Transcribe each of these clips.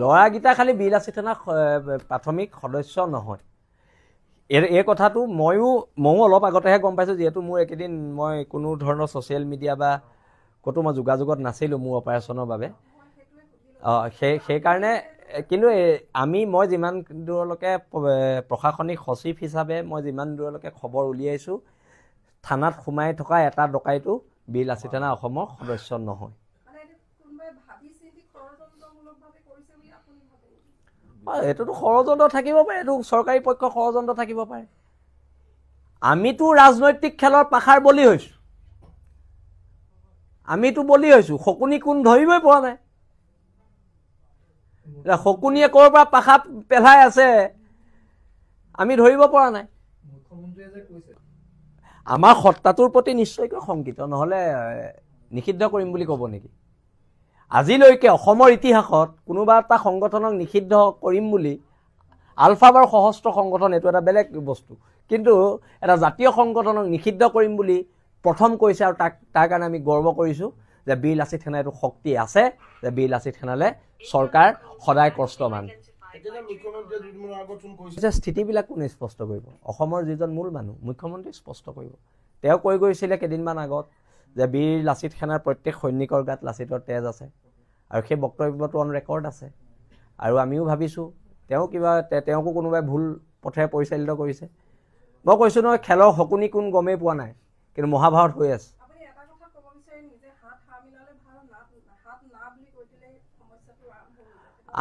ল'ৰাকেইটা খালি বিলাসী থানা প্ৰাথমিক সদস্য নহয়। এই কথাটো ময়ো অলপ আগতেহে গম পাইছোঁ, যিহেতু মোৰ এইকেইদিন মই কোনো ধৰণৰ ছ'চিয়েল মিডিয়া বা ক'তো মই যোগাযোগত নাছিলোঁ মোৰ অপাৰেশ্যনৰ বাবে। সেইকাৰণে কিন্তু মই যিমান দূৰলৈকে প্ৰশাসনিক সচিব হিচাপে মই যিমান দূৰলৈকে খবৰ উলিয়াইছোঁ, থানাত সোমাই থকা এটা ডকাইতো বিলাসী থানা অসমৰ সদস্য নহয়। এইটোতো ষড়যন্ত্ৰ থাকিব পাৰে, এইটো চৰকাৰী পক্ষৰ ষড়যন্ত্ৰ থাকিব পাৰে। আমিতো ৰাজনৈতিক খেলৰ পাখাৰ বলি হৈছোঁ, শকুনি কোন ধৰিবই পৰা নাই। শকুনিয়ে ক'ৰ পৰা পাখা পেলাই আছে আমি ধৰিব পৰা নাই। আমাৰ সত্তাটোৰ প্ৰতি নিশ্চয়কৈ শংকিত, নহ'লে নিষিদ্ধ কৰিম বুলি ক'ব নেকি? আজিলৈকে অসমৰ ইতিহাসত কোনোবা এটা সংগঠনক নিষিদ্ধ কৰিম বুলি, আলফা বাৰ সশস্ত্ৰ সংগঠন এইটো এটা বেলেগ বস্তু, কিন্তু এটা জাতীয় সংগঠনক নিষিদ্ধ কৰিম বুলি প্ৰথম কৈছে, আৰু তাৰ কাৰণে আমি গৰ্ব কৰিছোঁ যে বিলাসী থানা এইটো শক্তি আছে, যে বিলাসী থানালে চৰকাৰ সদায় কষ্টমান। স্থিতিবিলাক কোনে স্পষ্ট কৰিব? অসমৰ যিজন মূল মানুহ মুখ্যমন্ত্ৰী স্পষ্ট কৰিব। তেওঁ কৈ গৈছিলে কেইদিনমান আগত যে বীৰ লাচিত সেনাৰ প্ৰত্যেক সৈনিকৰ গাত লাচিতৰ তেজ আছে, আৰু সেই বক্তব্যটো অন ৰেকৰ্ড আছে। আৰু আমিও ভাবিছোঁ তেওঁকো কোনোবাই ভুল পথেৰে পৰিচালিত কৰিছে। মই কৈছোঁ নহয়, খেলৰ শকুনি কোন গমেই পোৱা নাই, কিন্তু মহাভাৰত হৈ আছে।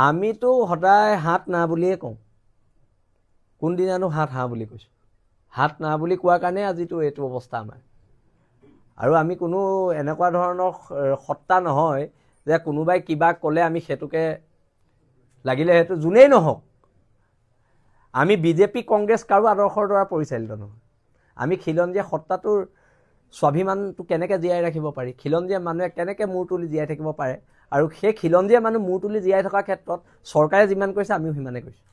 আমিতো সদায় হাত না বুলিয়ে কওঁ। কোনদিনানো হাত হা বুলি কৈছোঁ? হাত না বুলি কোৱাৰ কাৰণে আজিতো এইটো অৱস্থা আমাৰ। আৰু আমি কোনো এনেকুৱা ধৰণৰ সত্তা নহয় যে কোনোবাই কিবা ক'লে আমি সেইটোকে লাগিলে সেইটো যোনেই নহওক। আমি বিজেপি কংগ্ৰেছ কাৰো আদৰ্শৰ দ্বাৰা পৰিচালিত নহয়। আমি খিলঞ্জীয়া সত্তাটোৰ স্বাভিমানটো কেনেকৈ জীয়াই ৰাখিব পাৰি, খিলঞ্জীয়া মানুহে কেনেকৈ মূৰ তুলি জীয়াই থাকিব পাৰে, আৰু সেই খিলঞ্জীয়া মানুহ মূৰ তুলি জীয়াই থকাৰ ক্ষেত্ৰত চৰকাৰে যিমান কৈছে আমিও সিমানে কৈছোঁ।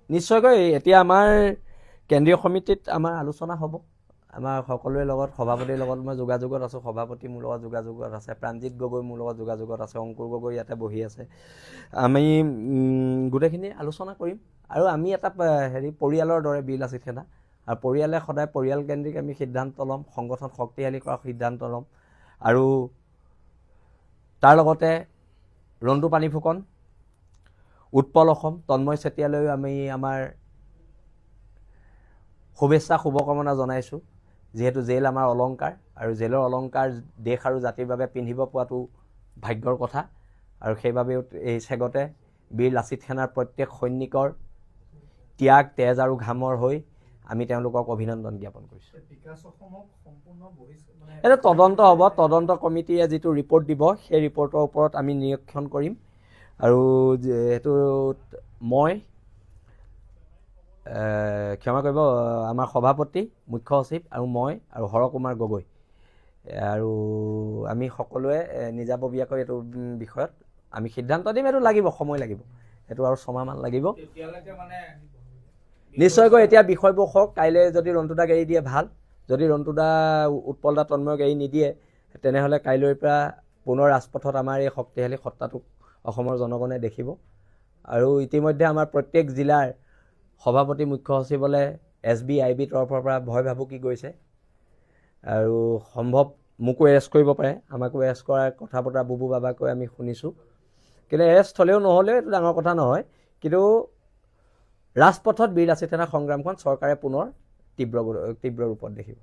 নিশ্চয়কৈ এতিয়া আমাৰ কেন্দ্ৰীয় সমিতিত আমাৰ আলোচনা হ'ব। আমাৰ সকলোৰে লগত, সভাপতিৰ লগত মই যোগাযোগত আছোঁ, সভাপতি মোৰ লগত যোগাযোগত আছে, প্ৰাণজিৎ গগৈ মোৰ লগত যোগাযোগত আছে, অংকুৰ গগৈ ইয়াতে বহি আছে। আমি গোটেইখিনি আলোচনা কৰিম, আৰু আমি এটা পৰিয়ালৰ দৰে বিলাসী থানা, আৰু পৰিয়ালে সদায় পৰিয়ালকেন্দ্ৰিক আমি সিদ্ধান্ত ল'ম, সংগঠন শক্তিশালী কৰাৰ সিদ্ধান্ত ল'ম। আৰু তাৰ লগতে ৰণ্টু পানী ফুকন, উৎপল অসম, তন্ময় চেতিয়ালৈও আমি আমাৰ শুভেচ্ছা শুভকামনা জনাইছোঁ। যিহেতু জেল আমাৰ অলংকাৰ, আৰু জেলৰ অলংকাৰ দেশ আৰু জাতিৰ বাবে পিন্ধিব পোৱাটো ভাগ্যৰ কথা, আৰু সেইবাবেও এই চেগতে বীৰ লাচিত সেনাৰ প্ৰত্যেক সৈনিকৰ ত্যাগ, তেজ আৰু ঘামৰ হৈ আমি তেওঁলোকক অভিনন্দন জ্ঞাপন কৰিছোঁ। এইটো তদন্ত হ'ব, তদন্ত কমিটিয়ে যিটো ৰিপৰ্ট দিব সেই ৰিপৰ্টৰ ওপৰত আমি নিৰীক্ষণ কৰিম। আৰু যিহেতুত মই ক্ষমা কৰিব, আমাৰ সভাপতি, মুখ্য সচিব আৰু মই আৰু হৰ কুমাৰ গগৈ, আৰু আমি সকলোৱে নিজাববীয়াকৈ এইটো বিষয়ত আমি সিদ্ধান্ত দিম। এইটো লাগিব, সময় লাগিব, এইটো আৰু 6 মাহমান লাগিব। নিশ্চয়কৈ এতিয়া বিষয়বোৰ হওক, কাইলৈ যদি ৰণ্টুদাক এৰি দিয়ে ভাল, যদি ৰণ্টুদা উৎপল দা তন্ময়ক এৰি নিদিয়ে, তেনেহ'লে কাইলৈৰ পৰা পুনৰ ৰাজপথত আমাৰ এই শক্তিশালী সত্তাটোক অসমৰ জনগণে দেখিব। আৰু ইতিমধ্যে আমাৰ প্ৰত্যেক জিলাৰ সভাপতি, মুখ্য সচিবলে SBIB তৰফৰ পৰা ভয় ভাবুকি গৈছে, আৰু সম্ভৱ মোকো এৰেষ্ট কৰিব পাৰে। আমাকো এৰেষ্ট কৰাৰ কথা বতৰা বুবু বাবাকৈ আমি শুনিছোঁ, কিন্তু এৰেষ্ট হ'লেও নহ'লেও এইটো ডাঙৰ কথা নহয়। কিন্তু ৰাজপথত বীৰ লাচিত সেনাৰ সংগ্ৰামখন চৰকাৰে পুনৰ তীব্ৰ ৰূপত দেখিব।